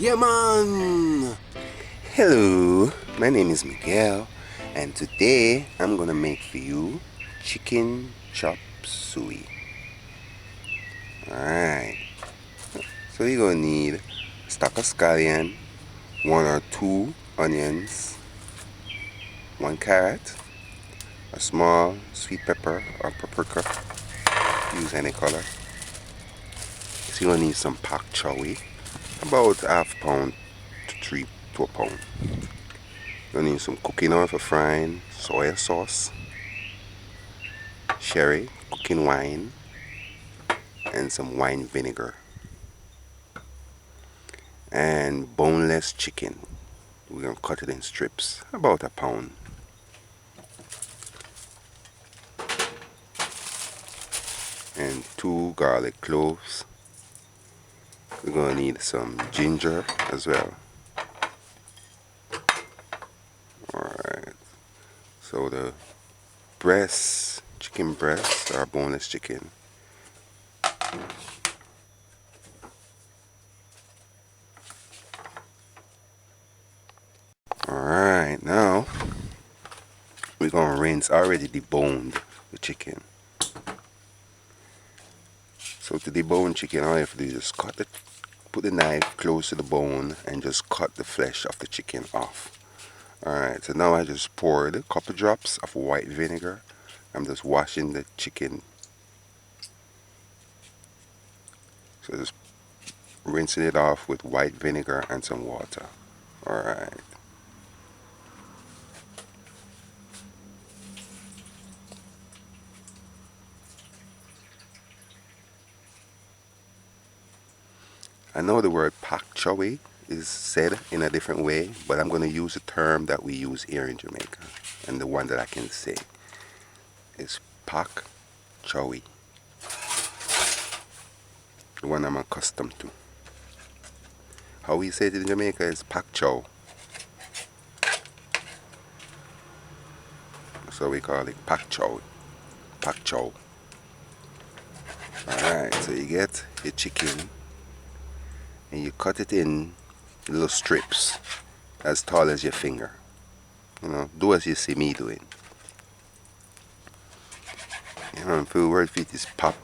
Yeah, man! Hello, my name is Miguel, and today I'm gonna make for you chicken chop suey. Alright, so you're gonna need a stack of scallion, one or two onions, one carrot, a small sweet pepper or paprika, use any color. So you're gonna need some pak choy, about half pound to 3 to a pound. You're gonna need some cooking oil for frying, soy sauce, sherry, cooking wine, and some wine vinegar, and boneless chicken. We're gonna cut it in strips, about a pound, and 2 garlic cloves. We're gonna need some ginger as well. Alright, so the breast, chicken breast or boneless chicken. Alright, now we're gonna rinse already deboned the chicken. So to debone chicken, all you have to do is just put the knife close to the bone and just cut the flesh of the chicken off. Alright, so now I just poured a couple drops of white vinegar. I'm just washing the chicken. So just rinsing it off with white vinegar and some water. Alright. I know the word pak choy is said in a different way, but I'm going to use the term that we use here in Jamaica. And the one that I can say is pak choy. The one I'm accustomed to. How we say it in Jamaica is pak chow. So we call it pak chow. Pak chow. Alright, so you get your chicken and you cut it in little strips as tall as your finger. You know, do as you see me doing. You know, the word for it is pak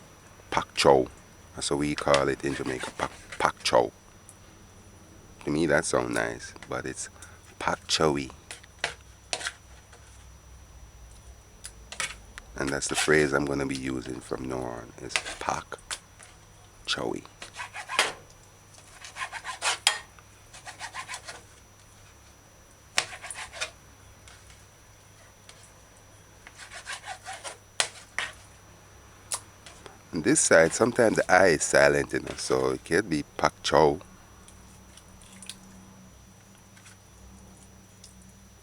chow. That's what we call it in Jamaica, pak chow. To me that sounds nice, but it's pak chowy. And that's the phrase I'm going to be using from now on, is pak chowy. On this side, sometimes the I is silent, you know, so it can be pak chow.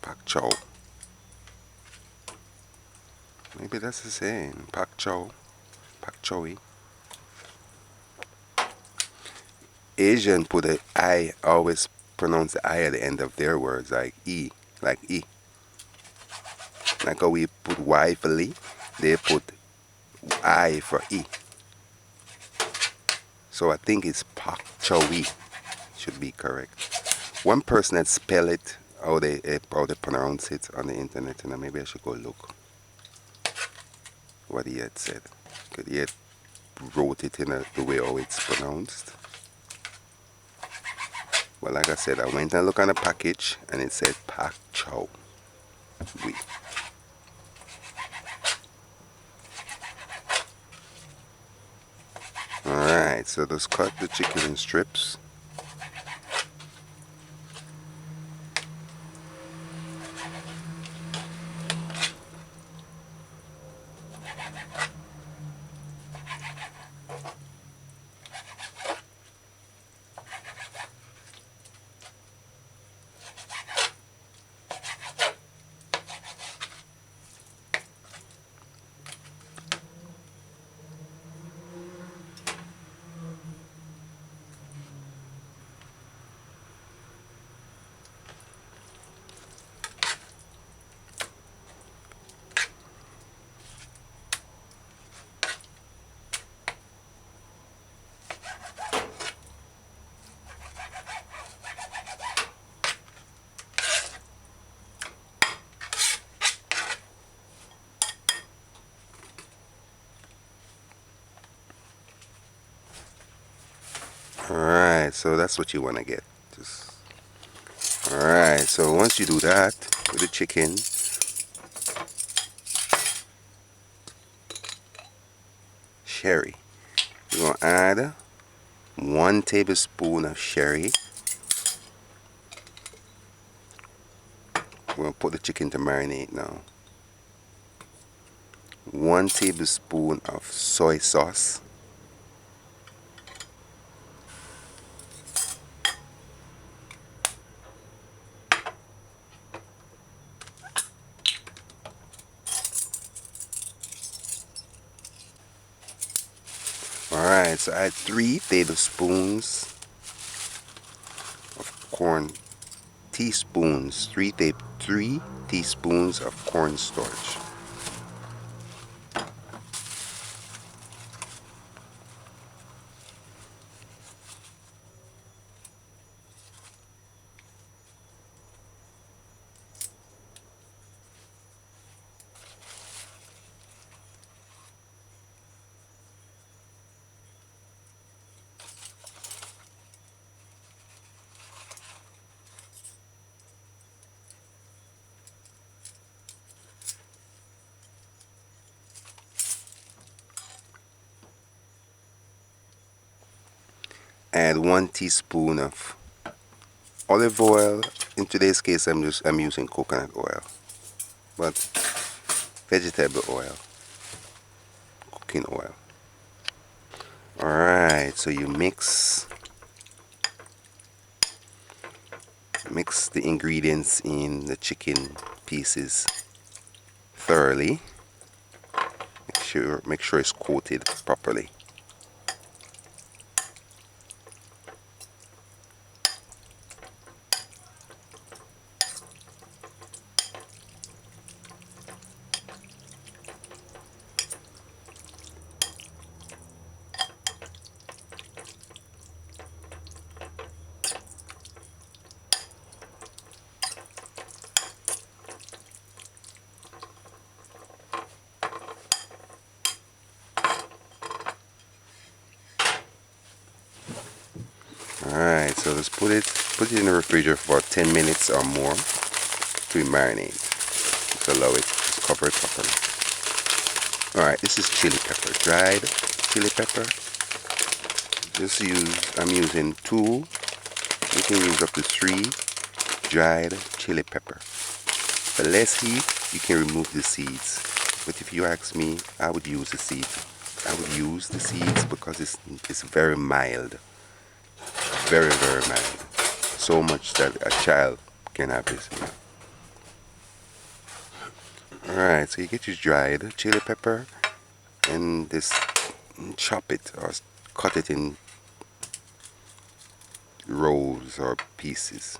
Pak chow. Maybe that's the same. Pak chow. Pak chowy. Asian put a I, always pronounce the I at the end of their words, like E, like E. Like how we put Y for Lee, they put I for E. So I think it's pak chowy, should be correct. One person had spell it how they pronounce it on the internet, and maybe I should go look what he had said. Because he had wrote it in the way how it's pronounced. Well, like I said, I went and looked on the package and it said pak chow. Alright, so just cut the chicken in strips. Alright, so that's what you want to get. Alright, so once you do that with the chicken, sherry. You're going to add 1 tablespoon of sherry. We're going to put the chicken to marinate now. 1 tablespoon of soy sauce. Alright, so add 3 tablespoons of corn, teaspoons, 3 teaspoons of cornstarch. Add 1 teaspoon of olive oil. In today's case, I'm using coconut oil, but vegetable oil, cooking oil. Alright, so you mix the ingredients in the chicken pieces thoroughly. Make sure it's coated properly. Alright, so let's put it in the refrigerator for about 10 minutes or more to marinate. Just allow it, just cover it properly. Alright, this is chili pepper, dried chili pepper. I'm using 2, you can use up to 3 dried chili pepper. For less heat, you can remove the seeds. But if you ask me, I would use the seeds. I would use the seeds because it's very mild. Very, very mild. So much that a child can have this meal. Alright, so you get your dried chili pepper and chop it or cut it in rolls or pieces.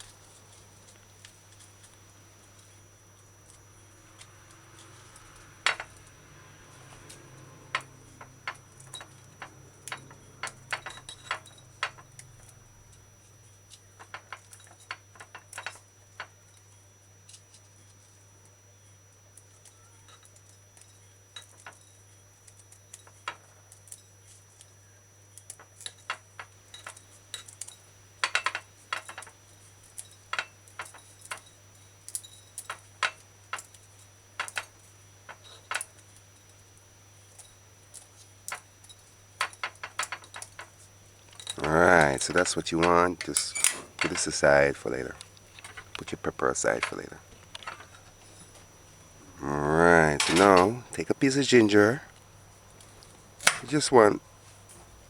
Alright, so that's what you want. Just put this aside for later. Put your pepper aside for later. Alright, so now take a piece of ginger. You just want,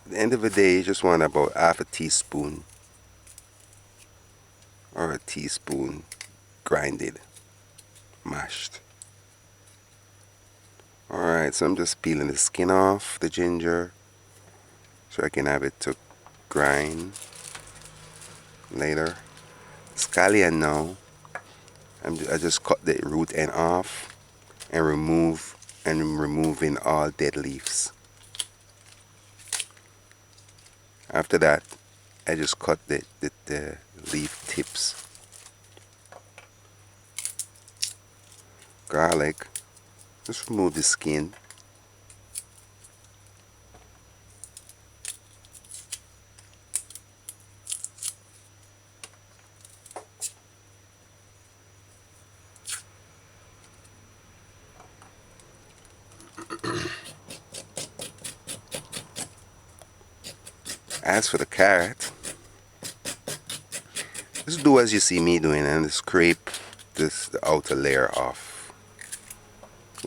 at the end of the day, you just want about half a teaspoon or a teaspoon grinded, mashed. Alright, so I'm just peeling the skin off the ginger so I can have it to grind later. Scallion now, I just cut the root end off and removing all dead leaves. After that, I just cut the leaf tips. Garlic, just remove the skin. As for the carrot, just do as you see me doing and scrape the outer layer off.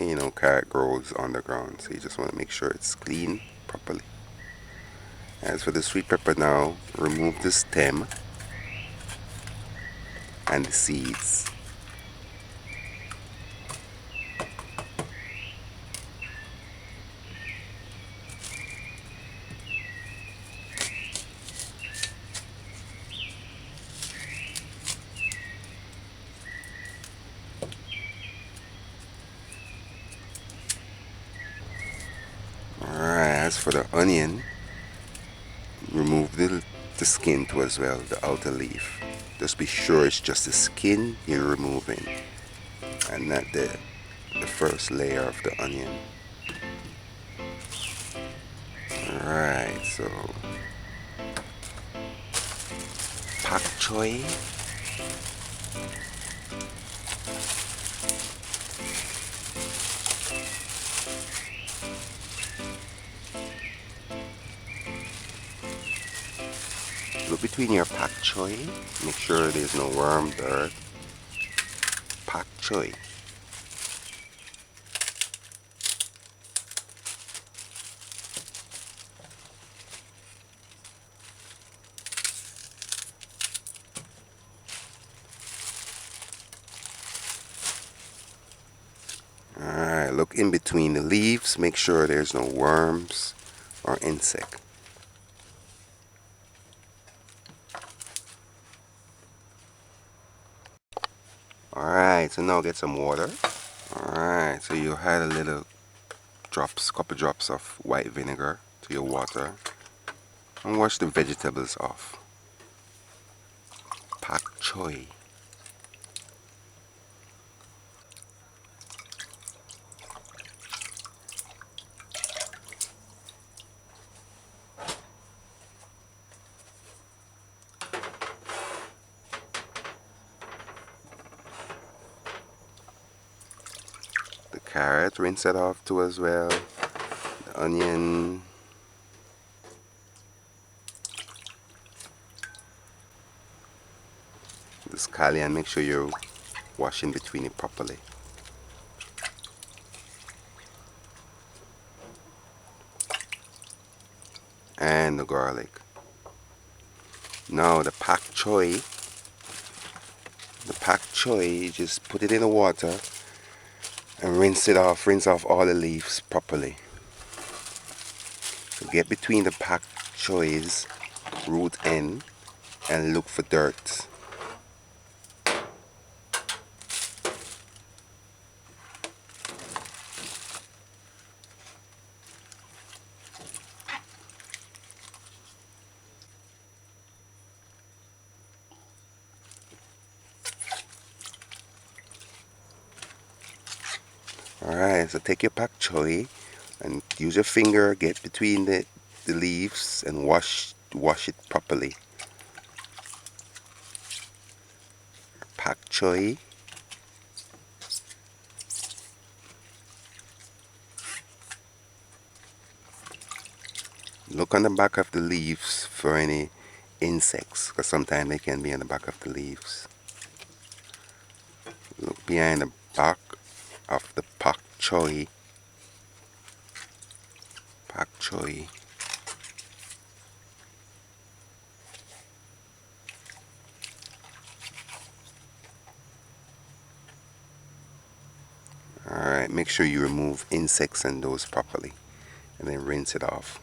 You know, carrot grows underground, so you just want to make sure it's clean properly. As for the sweet pepper now, remove the stem and the seeds. Alright, as for the onion, remove the skin too as well, the outer leaf. Just be sure it's just the skin you're removing and not the first layer of the onion. Alright, so pak choy. Look between your pak choy, make sure there's no worm, dirt. Pak choy. Alright, look in between the leaves, make sure there's no worms or insect. Alright, so now get some water. Alright, so you add a little drops, couple drops of white vinegar to your water and wash the vegetables off. Pak choy. The carrot, rinse it off too as well. The onion. The scallion, make sure you're washing between it properly. And the garlic. Now the pak choy. The pak choy, just put it in the water and rinse it off. Rinse off all the leaves properly. So get between the pak choy's root end and look for dirt. Alright, so take your pak choy and use your finger, get between the leaves and wash it properly. Pak choy. Look on the back of the leaves for any insects, because sometimes they can be on the back of the leaves. Look behind the back of the pak choy. Pak choy. Alright, make sure you remove insects and those properly and then rinse it off.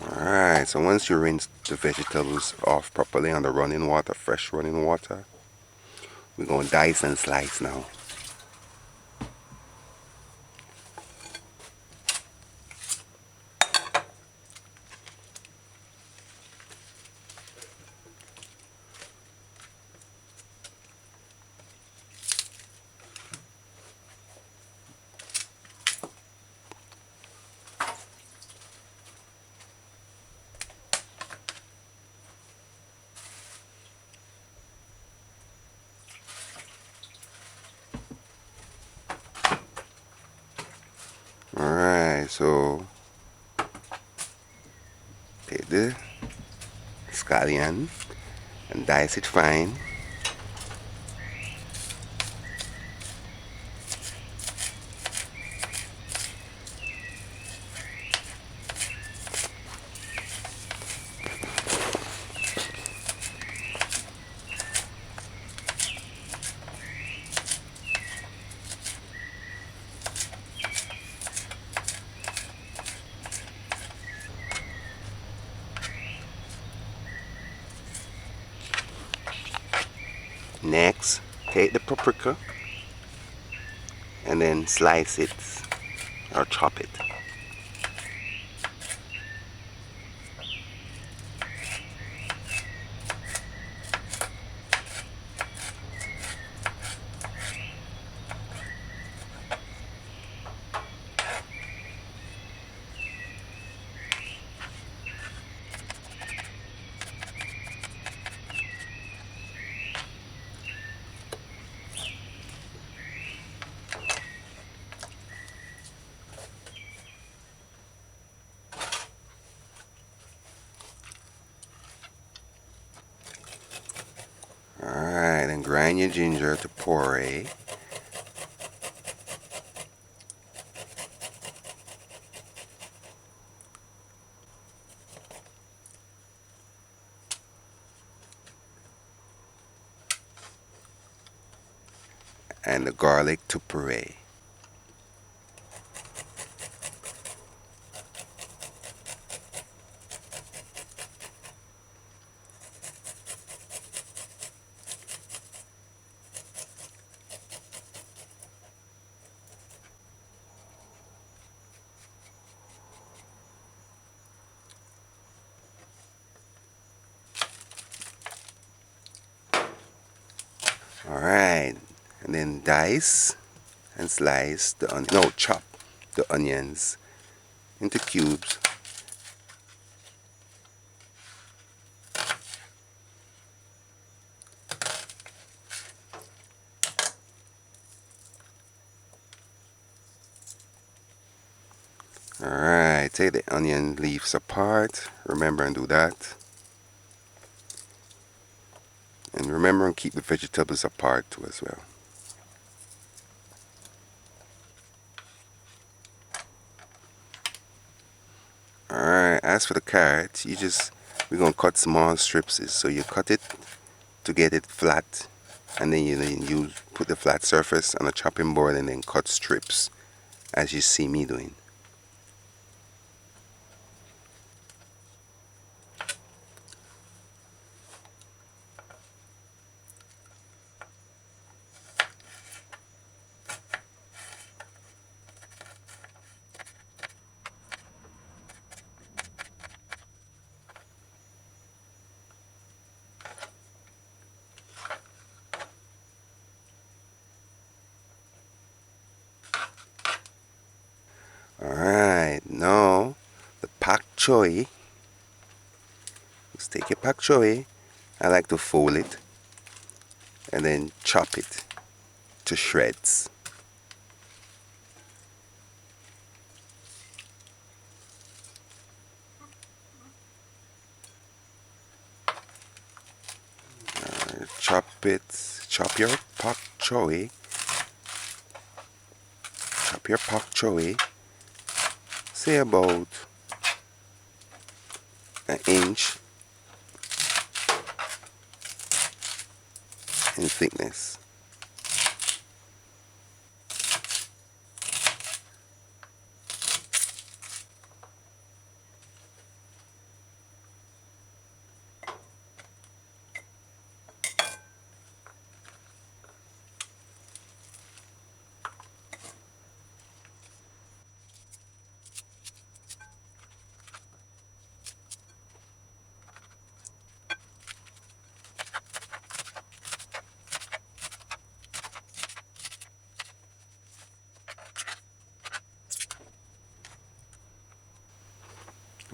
Alright, so once you rinse the vegetables off properly on the running water, fresh running water, we're going to dice and slice now. So take the scallion and dice it fine. Next, take the paprika and then slice it or chop it. Alright, and grind your ginger to puree. And the garlic to puree. Alright, and then dice and slice the onion. No, chop the onions into cubes. Alright, take the onion leaves apart. Remember and do that. And remember and keep the vegetables apart too as well. Alright, as for the carrot, we're going to cut small strips. So you cut it to get it flat. And then you put the flat surface on a chopping board and then cut strips as you see me doing. Alright, now the pak choi. Just take your pak choi. I like to fold it and then chop it to shreds. Chop your pak choi. Chop your pak choi. Say about an inch in thickness.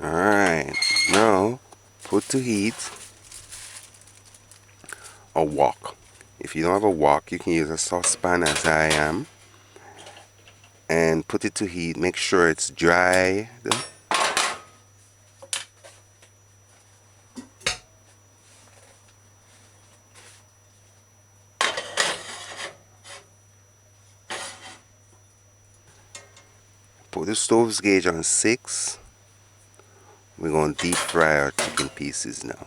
Alright, now put to heat a wok. If you don't have a wok, you can use a saucepan as I am. and put it to heat. Make sure it's dry. Put the stove's gauge on 6. We're going to deep fry our chicken pieces now.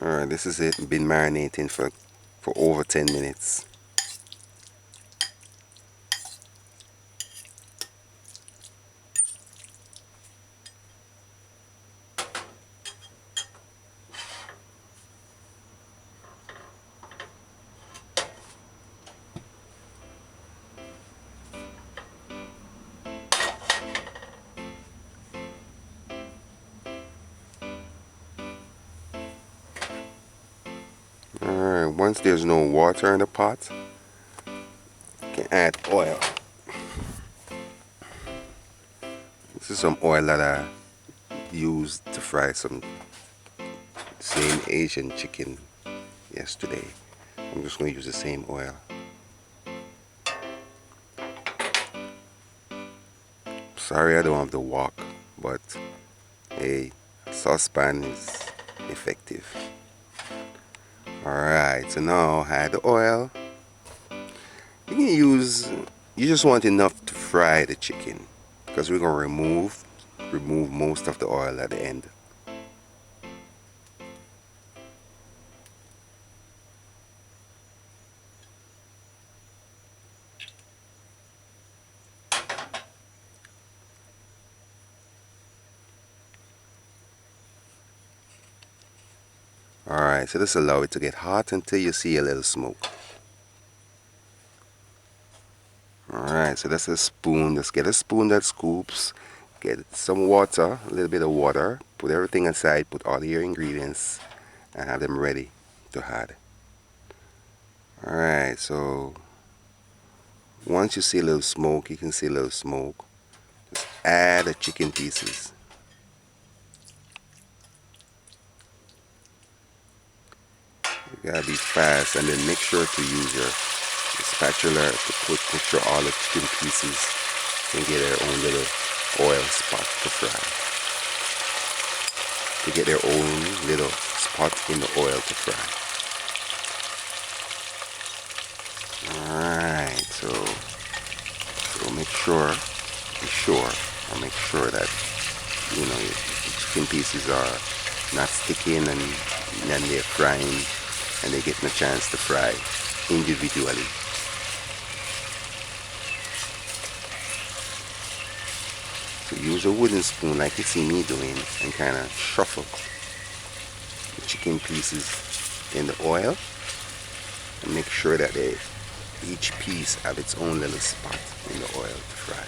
Alright, this is it. Been marinating for over 10 minutes. Alright, once there's no water in the pot, you can add oil. This is some oil that I used to fry some same Asian chicken yesterday. I'm just going to use the same oil. Sorry I don't have the wok, but hey, saucepan is effective. Alright, so now add the oil. You just want enough to fry the chicken, because we're going to remove most of the oil at the end. Alright, so just allow it to get hot until you see a little smoke. Alright, so that's a spoon. Just get a spoon that scoops. Get some water, a little bit of water. Put everything aside, put all your ingredients, and have them ready to add. Alright, so once you see a little smoke, you can see a little smoke. Just add the chicken pieces. You gotta be fast, and then make sure to use your spatula to make sure all the chicken pieces can get their own little oil spot to fry. To get their own little spot in the oil to fry. Alright, so make sure that your chicken pieces are not sticking and then they're frying and they're getting a chance to fry individually. So use a wooden spoon like you see me doing and kind of shuffle the chicken pieces in the oil and make sure that each piece have its own little spot in the oil to fry.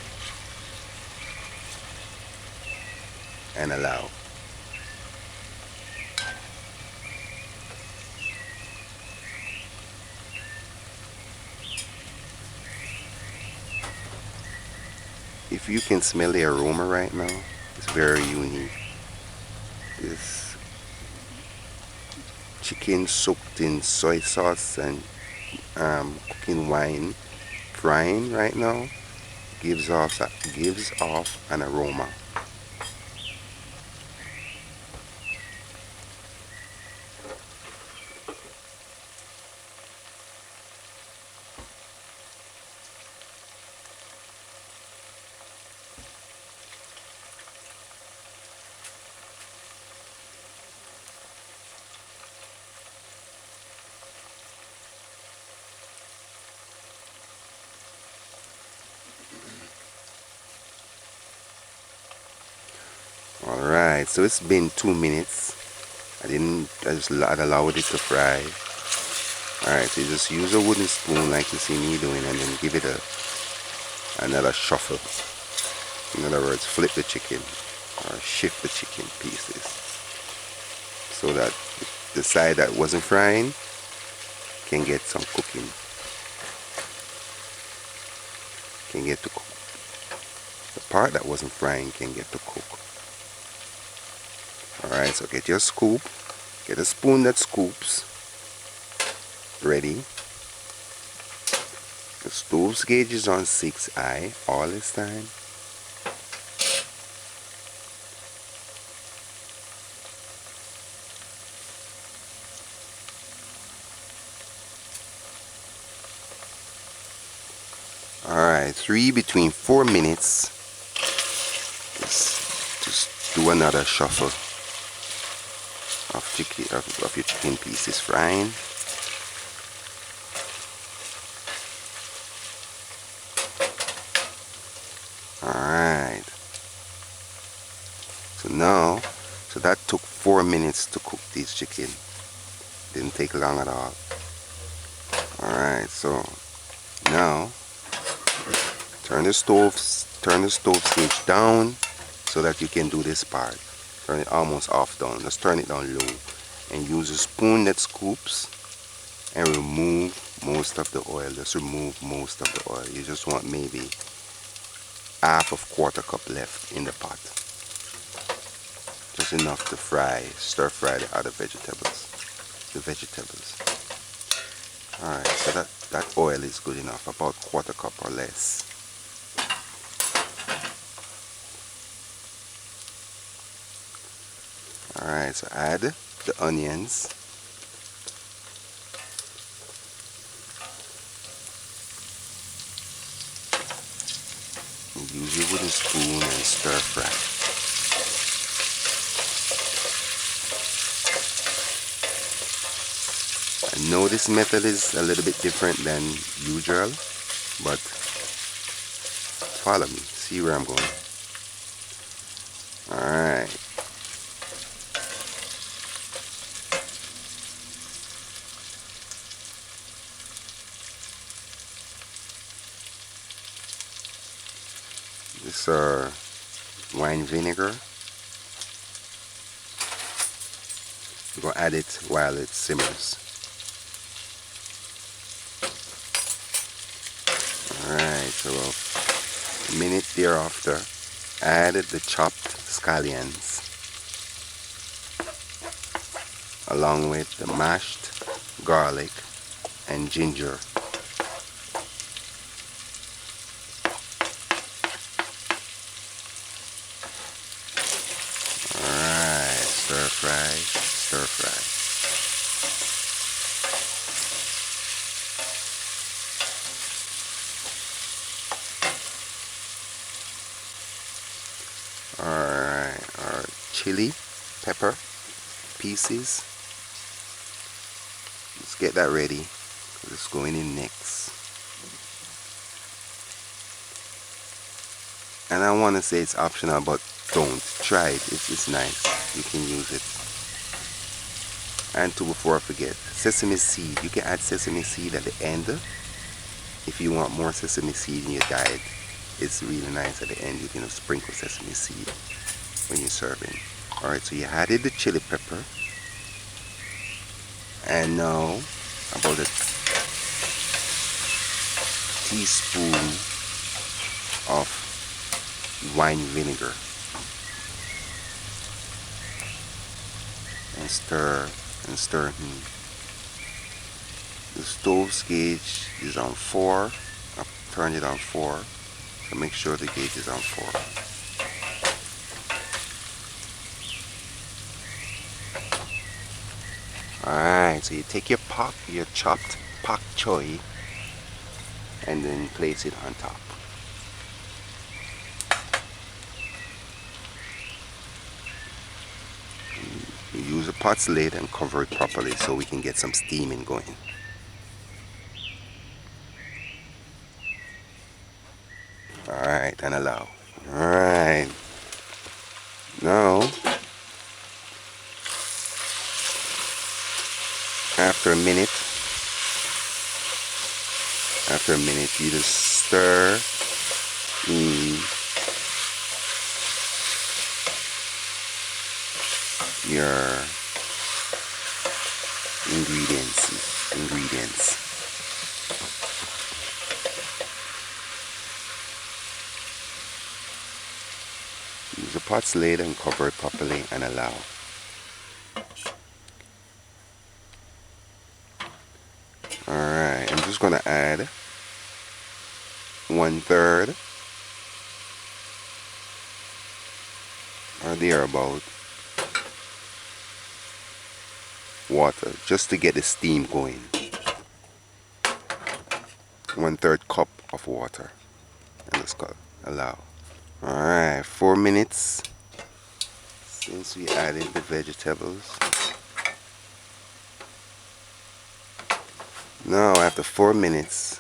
And allow. If you can smell the aroma right now, it's very unique. This chicken soaked in soy sauce and cooking wine frying right now gives off an aroma. Alright, so it's been 2 minutes. I'd allowed it to fry. Alright, so you just use a wooden spoon like you see me doing and then give it another shuffle. In other words, flip the chicken or shift the chicken pieces so that the side that wasn't frying can get some cooking. Can get to cook. The part that wasn't frying can get to cook. Alright, so get your scoop, get a spoon that scoops, ready. The stove's gauge is on 6i all this time. Alright, between 4 minutes. Just do another shuffle of your chicken pieces frying. Alright. So that took 4 minutes to cook this chicken. Didn't take long at all. Alright, so now turn the stove gauge down so that you can do this part. Turn it almost off down. Just turn it down low and use a spoon that scoops and remove most of the oil. Just remove most of the oil. You just want maybe half of quarter cup left in the pot. Just enough to stir fry the other vegetables. Alright, so that oil is good enough, about quarter cup or less. Alright, so add the onions. And use your wooden spoon and stir fry. I know this method is a little bit different than usual, but follow me, see where I'm going. Alright. This wine vinegar. We're going to add it while it simmers. Alright, so a minute thereafter, add the chopped scallions along with the mashed garlic and ginger. Alright, stir fry. Alright, our chili pepper pieces. Let's get that ready. It's going in next. And I want to say it's optional, but don't try it. It's nice. You can use it. And before I forget, sesame seed. You can add sesame seed at the end if you want more sesame seed in your diet. It's really nice at the end. You can sprinkle sesame seed when you're serving. Alright, so you added the chili pepper. And now about a teaspoon of wine vinegar. And stir. The stove's gauge is on 4. I've turned it on 4. So make sure the gauge is on 4. Alright, so you take your chopped pak choy and then place it on top. You use a pot's lid and cover it properly so we can get some steaming going. Alright, and allow. Alright. Now, after a minute, you just stir in your ingredients. Use a pot's lid and cover it properly and allow. Alright, I'm just gonna add 1/3 or thereabout water just to get the steam going. 1/3 cup of water. And let's go allow. Alright, 4 minutes since we added the vegetables. Now after 4 minutes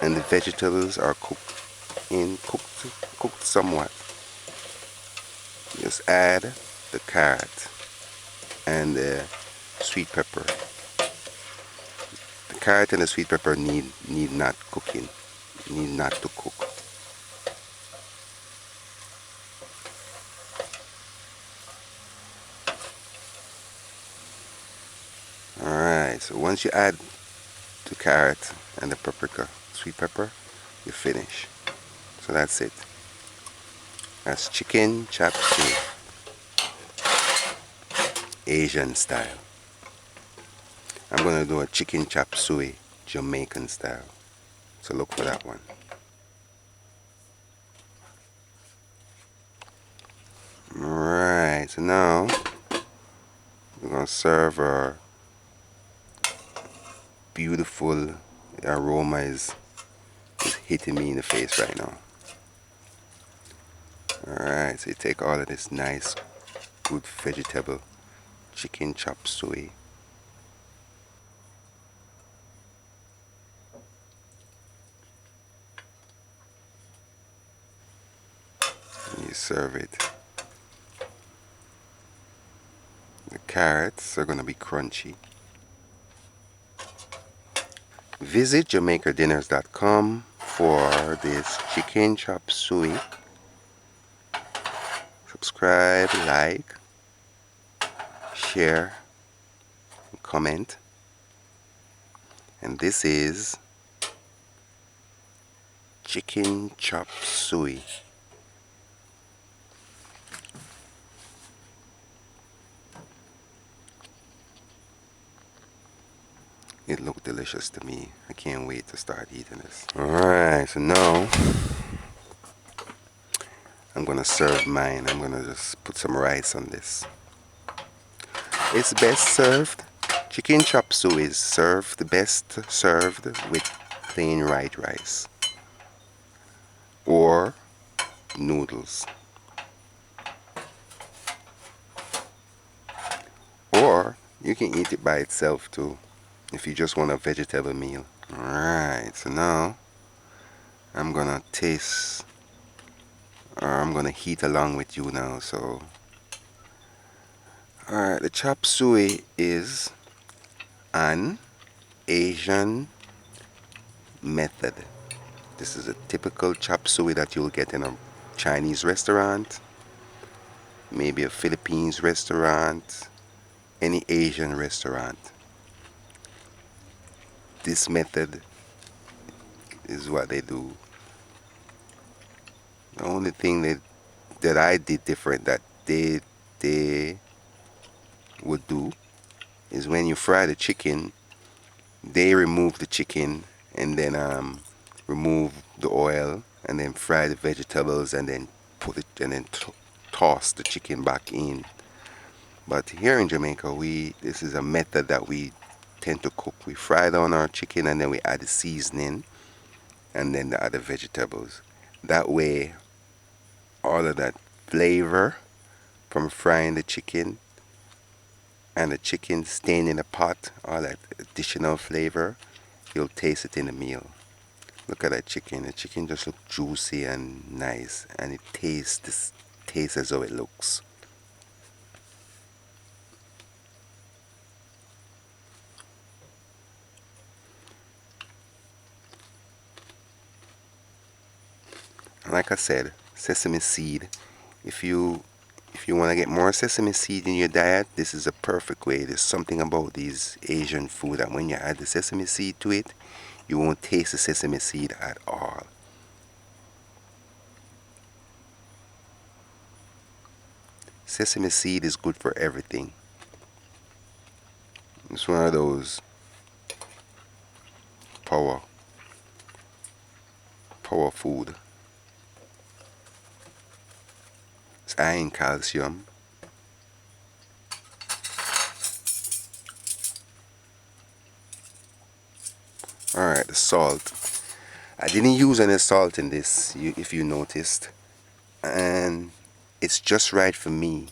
and the vegetables are cooked somewhat, just add the carrot and the sweet pepper. The carrot and the sweet pepper need not cooking, need not to cook. Alright, so once you add the carrot and the paprika, sweet pepper, you finish. So that's it. That's chicken chop suey, Asian style. I'm gonna do a chicken chop suey, Jamaican style. So look for that one. Alright, so now we're gonna serve our beautiful aroma is hitting me in the face right now. Alright, so you take all of this nice good vegetable chicken chop suey. And you serve it. The carrots are gonna be crunchy. Visit JamaicaDinners.com for this chicken chop suey. Subscribe, like, share, and comment. And this is chicken chop suey. It looked delicious to me. I can't wait to start eating this. Alright, so now I'm gonna serve mine. I'm gonna just put some rice on this. It's best served. Chicken chop suey is best served with plain white rice or noodles, or you can eat it by itself too if you just want a vegetable meal. Alright, so now I'm gonna taste, or I'm gonna heat along with you now. So alright, the chop suey is an Asian method. This is a typical chop suey that you'll get in a Chinese restaurant, maybe a Philippines restaurant, any Asian restaurant. This method is what they do. The only thing that I did different that they would do is when you fry the chicken, they remove the chicken and then remove the oil and then fry the vegetables and then put it and then toss the chicken back in. But here in Jamaica, this is a method that we tend to cook. We fry down our chicken and then we add the seasoning and then the other vegetables. That way, all of that flavor from frying the chicken and the chicken staying in the pot, all that additional flavor, you'll taste it in the meal. Look at that chicken. The chicken just looks juicy and nice, and it tastes as though it looks. Like I said, sesame seed. If you want to get more sesame seed in your diet, this is a perfect way. There's something about these Asian food that when you add the sesame seed to it, you won't taste the sesame seed at all. Sesame seed is good for everything. It's one of those power food. It's high in calcium. Alright, the salt. I didn't use any salt in this, if you noticed. And it's just right for me.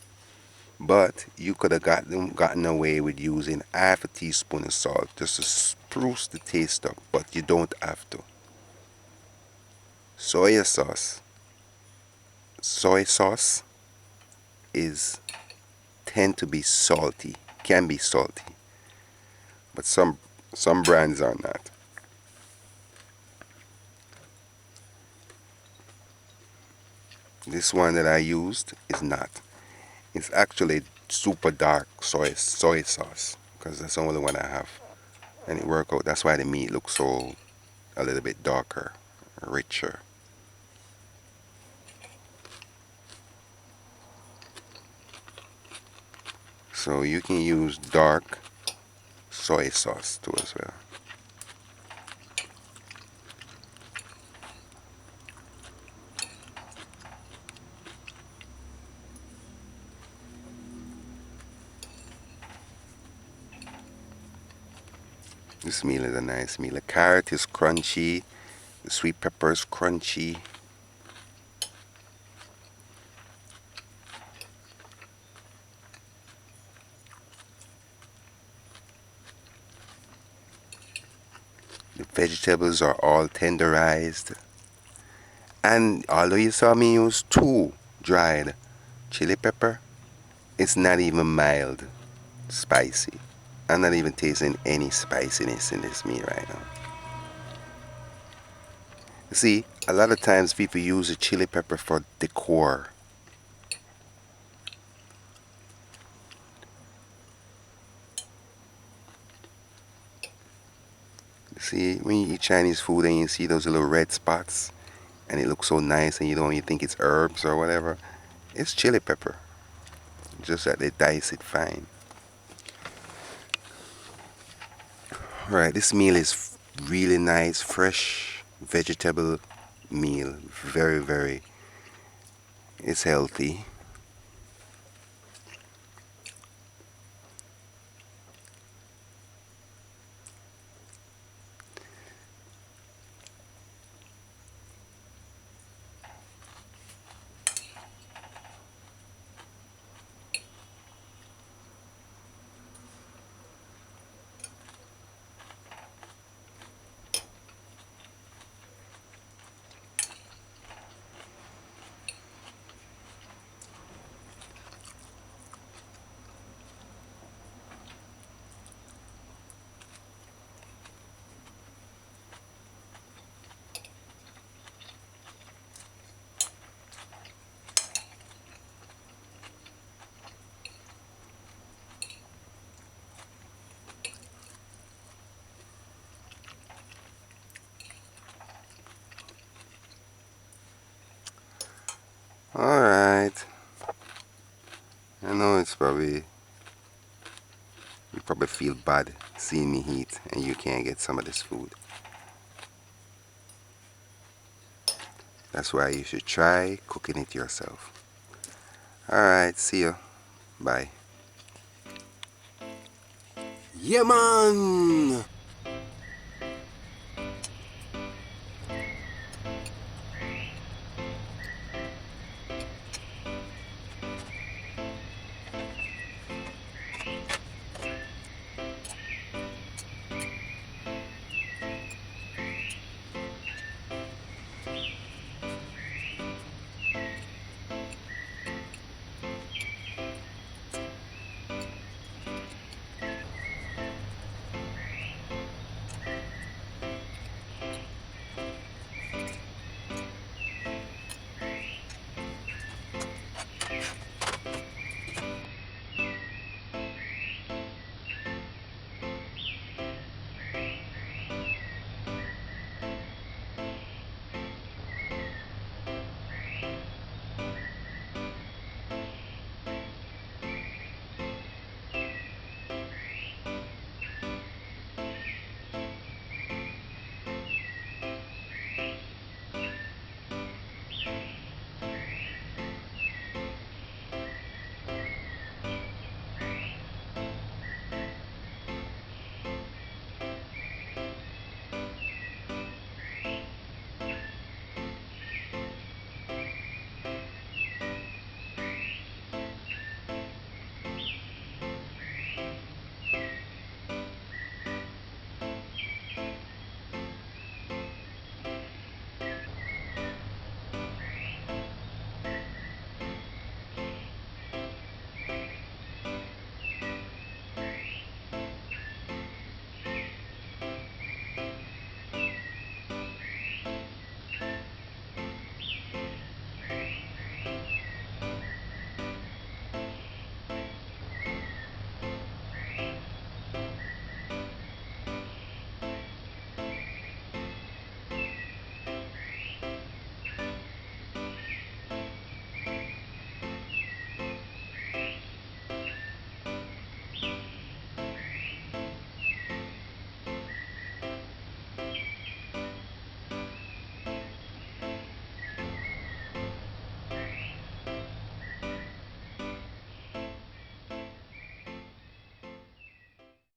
But you could have gotten away with using half a teaspoon of salt just to spruce the taste up, but you don't have to. Soy sauce is tend to be salty, can be salty, but some brands are not. This one that I used is not. It's actually super dark soy sauce because that's the only one I have, and it worked out. That's why the meat looks so a little bit darker, richer. So you can use dark soy sauce too as well. This meal is a nice meal. The carrot is crunchy, the sweet pepper is crunchy. The vegetables are all tenderized. And although you saw me use 2 dried chili pepper, it's not even mild spicy. I'm not even tasting any spiciness in this meat right now. See, a lot of times people use the chili pepper for decor. See, when you eat Chinese food and you see those little red spots and it looks so nice and you think it's herbs or whatever, it's chili pepper. Just that they dice it fine. Alright, this meal is really nice, fresh vegetable meal. Very, very, it's healthy. Alright. I know you probably feel bad seeing me eat and you can't get some of this food. That's why you should try cooking it yourself. Alright, see you. Bye. Yeah, man!